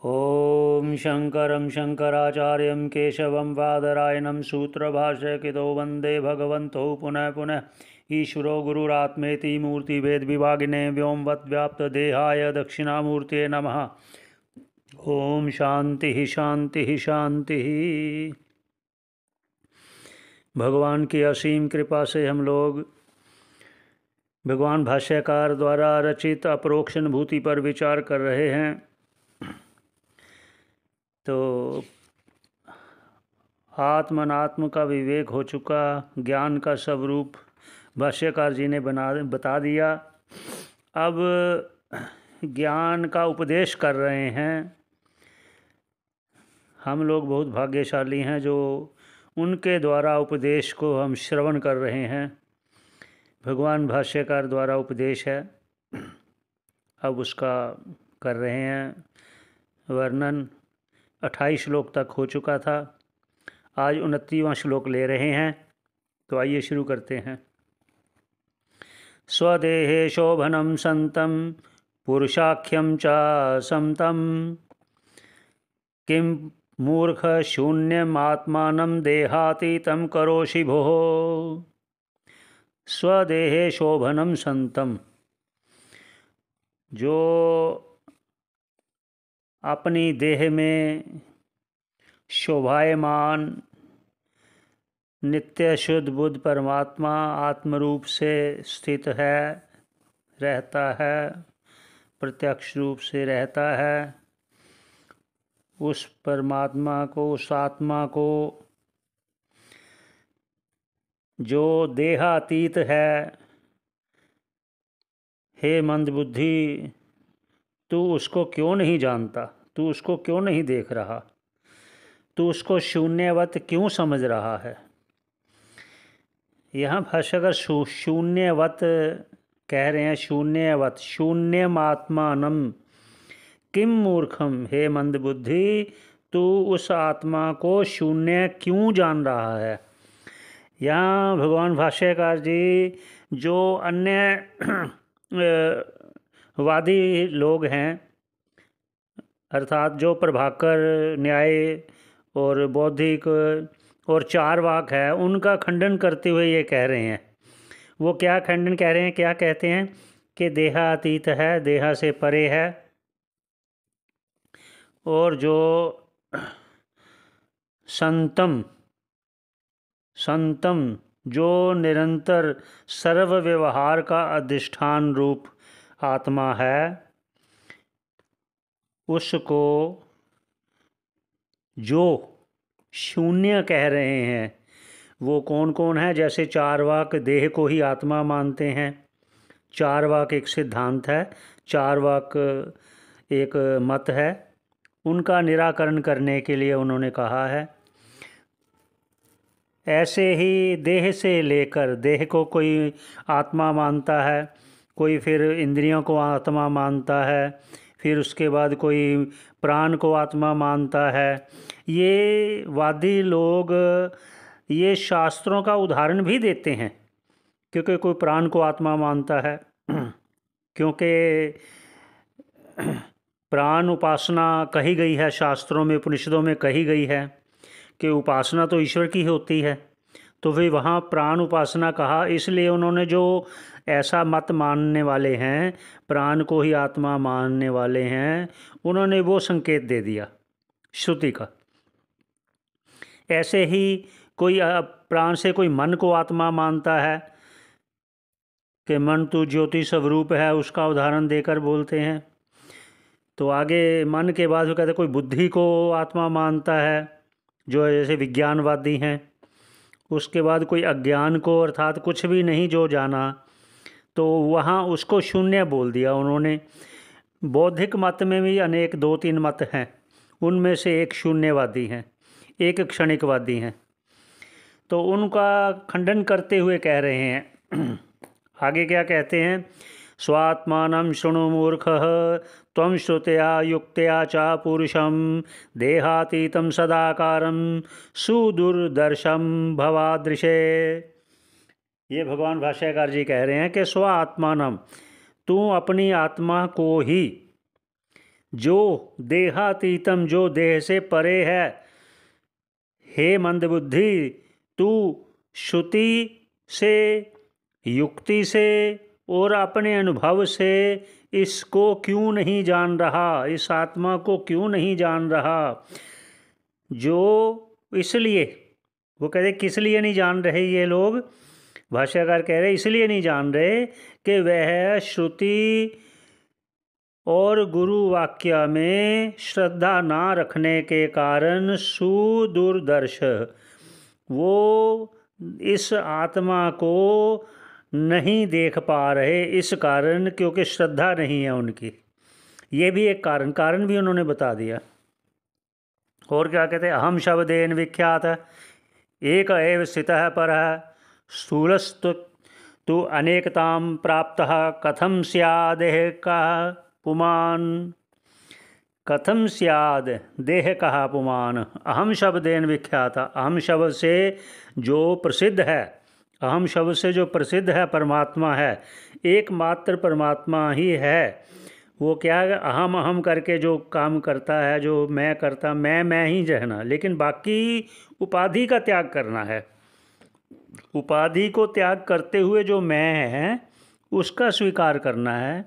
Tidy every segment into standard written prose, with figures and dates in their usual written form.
ॐ शङ्करं शङ्कराचार्यं केशवं बादरायणं सूत्रभाष्यकृतो वन्दे भगवन्तौ पुनः पुनः ईश्वरो गुरुरात्मेति मूर्तिभेदविभागिने व्योमवद्व्याप्तदेहाय दक्षिणामूर्तये नमः। ॐ शान्तिः शान्तिः शान्तिः। भगवान की असीम कृपा से हम लोग भगवान भाष्यकार द्वारा रचित अपरोक्ष अनुभूति पर विचार कर रहे हैं। तो आत्म अनात्म का विवेक हो चुका, ज्ञान का स्वरूप भाष्यकार जी ने बता दिया। अब ज्ञान का उपदेश कर रहे हैं। हम लोग बहुत भाग्यशाली हैं जो उनके द्वारा उपदेश को हम श्रवण कर रहे हैं। भगवान भाष्यकार द्वारा उपदेश है, अब उसका कर रहे हैं वर्णन। 28 श्लोक तक हो चुका था, आज 29वां श्लोक ले रहे हैं। तो आइए शुरू करते हैं। स्वदेहे शोभनं संतं पुरुषाख्यं च समतं किं मूर्ख शून्यमात्मानं देहातीतं करोषि भोः। स्वदेहे शोभनं संतं, जो अपनी देह में शोभायमान नित्य शुद्ध बुद्ध परमात्मा आत्मरूप से स्थित है, रहता है, प्रत्यक्ष रूप से रहता है, उस परमात्मा को, उस आत्मा को जो देहातीत है, हे मंदबुद्धि, तू उसको क्यों नहीं जानता? तू उसको क्यों नहीं देख रहा? तू उसको शून्यवत क्यों समझ रहा है? यहाँ भाष्यकार शून्यवत कह रहे हैं, शून्यवत, शून्यमात्मानम किम मूर्खम, हे मंदबुद्धि, तू उस आत्मा को शून्य क्यों जान रहा है? यहाँ भगवान भाष्यकार जी जो अन्य वादी लोग हैं, अर्थात जो प्रभाकर न्याय और बौद्धिक और चारवाक है, उनका खंडन करते हुए ये कह रहे हैं। वो क्या खंडन कह रहे हैं, क्या कहते हैं कि देहातीत है, देहा से परे है, और जो संतम जो निरंतर सर्व व्यवहार का अधिष्ठान रूप आत्मा है, उसको जो शून्य कह रहे हैं, वो कौन कौन है? जैसे चारवाक देह को ही आत्मा मानते हैं। चारवाक एक सिद्धांत है, चारवाक एक मत है, उनका निराकरण करने के लिए उन्होंने कहा है। ऐसे ही देह से लेकर, देह को कोई आत्मा मानता है, कोई फिर इंद्रियों को आत्मा मानता है, फिर उसके बाद कोई प्राण को आत्मा मानता है। ये वादी लोग ये शास्त्रों का उदाहरण भी देते हैं, क्योंकि कोई प्राण को आत्मा मानता है, क्योंकि प्राण उपासना कही गई है शास्त्रों में, उपनिषदों में कही गई है कि उपासना तो ईश्वर की होती है। तो वे वहाँ प्राण उपासना कहा, इसलिए उन्होंने जो ऐसा मत मानने वाले हैं, प्राण को ही आत्मा मानने वाले हैं, उन्होंने वो संकेत दे दिया श्रुति का। ऐसे ही कोई प्राण से कोई मन को आत्मा मानता है कि मन तो ज्योति स्वरूप है, उसका उदाहरण देकर बोलते हैं। तो आगे मन के बाद वो कहते हैं कोई बुद्धि को आत्मा मानता है, जो जैसे विज्ञानवादी हैं। उसके बाद कोई अज्ञान को, अर्थात कुछ भी नहीं जो जाना, तो वहाँ उसको शून्य बोल दिया उन्होंने। बौद्धिक मत में भी अनेक 2-3 मत हैं, उनमें से एक शून्यवादी हैं, एक क्षणिकवादी हैं। तो उनका खंडन करते हुए कह रहे हैं, आगे क्या कहते हैं? स्वात्मानं शृणु मूर्खः त्वं श्रुत्या युक्त्या च पुरुषं देहातीतं सदाकारं सुदुर्दर्शं भवादृशे। ये भगवान भाष्यकार जी कह रहे हैं कि स्वात्मानं, तू अपनी आत्मा को ही जो देहातीतम, जो देह से परे है। हे मंदबुद्धि, तू श्रुति से, युक्ति से और अपने अनुभव से इसको क्यों नहीं जान रहा, इस आत्मा को क्यों नहीं जान रहा। जो इसलिए, वो कह रहे किस लिए नहीं जान रहे ये लोग, भाष्यकार कह रहे इसलिए नहीं जान रहे कि वह श्रुति और गुरु वाक्य में श्रद्धा ना रखने के कारण सुदूरदर्श, वो इस आत्मा को नहीं देख पा रहे, इस कारण क्योंकि श्रद्धा नहीं है उनकी। ये भी एक कारण भी उन्होंने बता दिया। और क्या कहते हैं, अहम शब्देन विख्यात एक एव स्थितः परः स्थूलस्तु तु अनेकतां प्राप्तः कथम स्यादेह का पुमान। कथम स्याद देह कहा पुमान। अहम शब्देन विख्यात, अहम शब्द से जो प्रसिद्ध है, अहम शब्द से जो प्रसिद्ध है परमात्मा है, एकमात्र परमात्मा ही है। वो क्या है, अहम अहम करके जो काम करता है, जो मैं करता, मैं ही रहना, लेकिन बाकी उपाधि का त्याग करना है। उपाधि को त्याग करते हुए जो मैं है उसका स्वीकार करना है।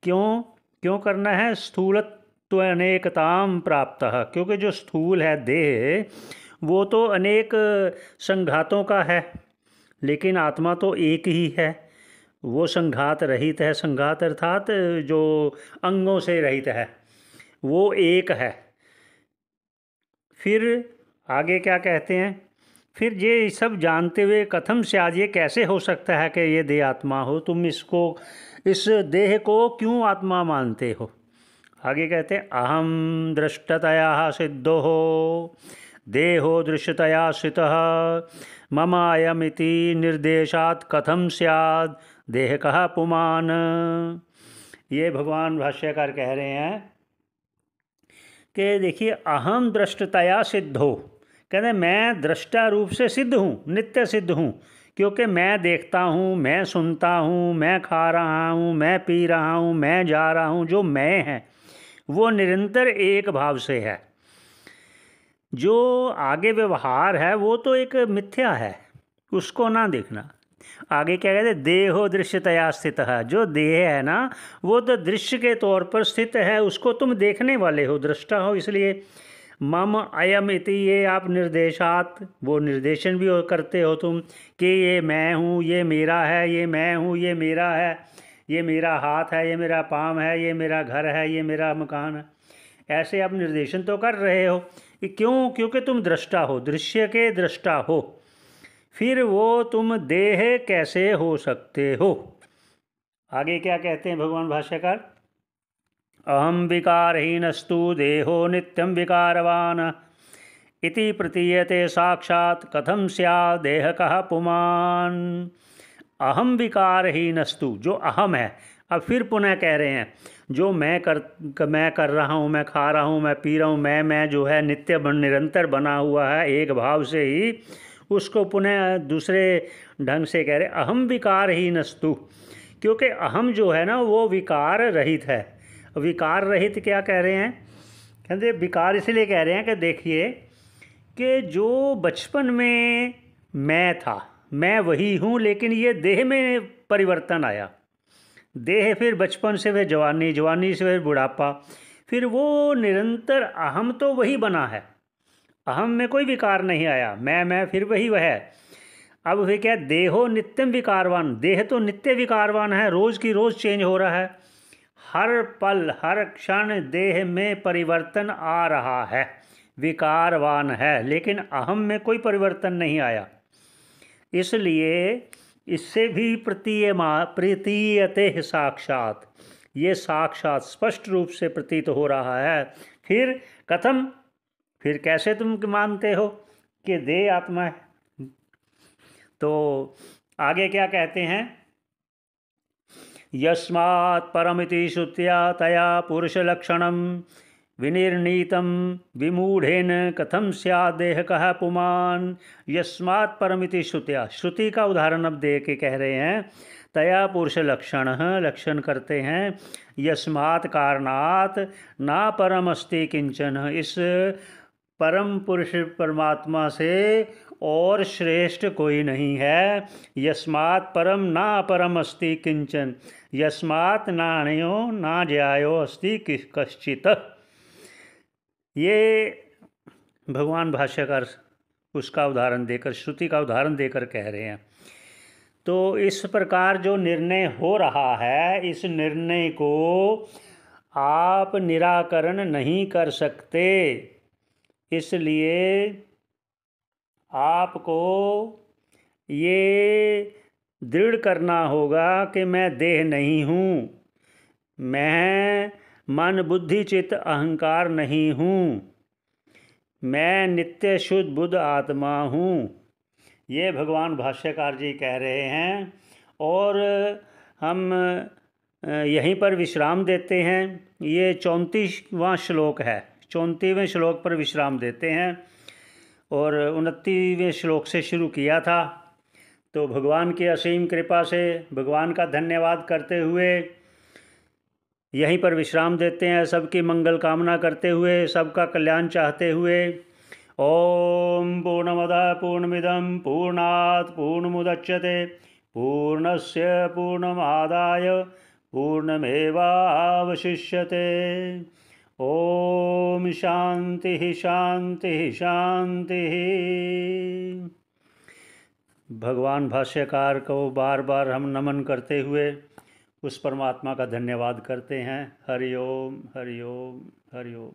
क्यों करना है, स्थूलत्व अनेकताम प्राप्त, क्योंकि जो स्थूल है देह वो तो अनेक संघातों का है, लेकिन आत्मा तो एक ही है। वो संघात रहित है, संघात अर्थात जो अंगों से रहित है, वो एक है। फिर आगे क्या कहते हैं, फिर ये सब जानते हुए कथम से आज ये कैसे हो सकता है कि ये देह आत्मा हो, तुम इसको, इस देह को क्यों आत्मा मानते हो। आगे कहते हैं अहम दृष्टतया सिद्धो देहो दृश्यतया स्थितः मम अयमिति निर्देशात् कथम स्याद देह कहा पुमान। ये भगवान भाष्यकार कह रहे हैं कि देखिए, अहम दृष्टतया सिद्धो, कहते मैं दृष्टा रूप से सिद्ध हूँ, नित्य सिद्ध हूँ, क्योंकि मैं देखता हूँ, मैं सुनता हूँ, मैं खा रहा हूँ, मैं पी रहा हूँ, मैं जा रहा हूँ। जो मैं है वो निरंतर एक भाव से है। जो आगे व्यवहार है वो तो एक मिथ्या है, उसको ना देखना। आगे क्या कहते हैं, देहो दृश्यतया स्थित है, जो देह है ना वो तो दृश्य के तौर पर स्थित है, उसको तुम देखने वाले हो, दृष्टा हो। इसलिए मम अयम इति, ये आप निर्देशात, वो निर्देशन भी करते हो तुम कि ये मैं हूँ, ये मेरा है, ये मैं हूँ, ये मेरा है, ये मेरा हाथ है, ये मेरा पाँव है, ये मेरा घर है, ये मेरा मकान है। ऐसे आप निर्देशन तो कर रहे हो। क्यों, क्योंकि तुम दृष्टा हो, दृश्य के दृष्टा हो। फिर वो तुम देह कैसे हो सकते हो। आगे क्या कहते हैं भगवान भाष्यकार, अहम विकारहीनस्तु देहो नित्यं विकारवान इति प्रतीयते साक्षात् कथम स्यात् देह कः पुमान। अहम विकारहीनस्तु, जो अहम है, अब फिर पुनः कह रहे हैं जो मैं कर रहा हूँ, मैं खा रहा हूँ, मैं पी रहा हूँ, मैं जो है नित्य निरंतर बना हुआ है एक भाव से ही, उसको पुनः दूसरे ढंग से कह रहे अहम विकारहीनस्तु, क्योंकि अहम जो है ना वो विकार रहित है। विकार रहित क्या कह रहे हैं, कहते विकार इसलिए कह रहे हैं कि देखिए कि जो बचपन में मैं था, मैं वही हूँ, लेकिन ये देह में परिवर्तन आया। देह फिर बचपन से फिर जवानी, जवानी से फिर बुढ़ापा, फिर वो निरंतर अहम तो वही बना है, अहम में कोई विकार नहीं आया, मैं फिर वही वह है। अब फिर क्या, देहो नित्यम विकारवान, देह तो नित्य विकारवान है, रोज़ की रोज़ चेंज हो रहा है, हर पल हर क्षण देह में परिवर्तन आ रहा है, विकारवान है, लेकिन अहम में कोई परिवर्तन नहीं आया। इसलिए इससे भी प्रतीयते साक्षात, ये साक्षात स्पष्ट रूप से प्रतीत हो रहा है। फिर कथम, फिर कैसे तुम मानते हो कि देह आत्मा है। तो आगे क्या कहते हैं, यस्मात् परमिति श्रुत्या तया पुरुष लक्षणम विनिर्णीतम विमूढ़ेन कथम स्यात् देह कः पुमान। यस्मात् परमिति श्रुत्या, श्रुति का उदाहरण अब दे के कह रहे हैं, तया पुरुष लक्षण लक्षण करते हैं। यस्मात् कारणात् ना परम अस्ति किंचन, इस परम पुरुष परमात्मा से और श्रेष्ठ कोई नहीं है। यस्मात् परम ना अपरम अस्ति किंचन, यस्मात् नान्यो ना ज्यायो अस्ति कश्चित्। ये भगवान भाष्यकार उसका उदाहरण देकर, श्रुति का उदाहरण देकर कह रहे हैं। तो इस प्रकार जो निर्णय हो रहा है, इस निर्णय को आप निराकरण नहीं कर सकते। इसलिए आपको ये दृढ़ करना होगा कि मैं देह नहीं हूँ, मैं मन बुद्धि चित्त अहंकार नहीं हूँ, मैं नित्य शुद्ध बुद्ध आत्मा हूँ। ये भगवान भाष्यकार जी कह रहे हैं। और हम यहीं पर विश्राम देते हैं। ये 34वां श्लोक है, 34वें श्लोक पर विश्राम देते हैं और 29वें श्लोक से शुरू किया था। तो भगवान की असीम कृपा से भगवान का धन्यवाद करते हुए यहीं पर विश्राम देते हैं, सबकी मंगल कामना करते हुए, सबका कल्याण चाहते हुए। ओम पूर्णमदः पूर्णमिदं पूर्णात् पूर्णमुदच्यते पूर्णस्य पूर्णमादाय पूर्णमेवावशिष्यते। ओम शांति शांति शांति। भगवान भाष्यकार को बार बार हम नमन करते हुए उस परमात्मा का धन्यवाद करते हैं। हरि ओम हरि ओम हरि ओम।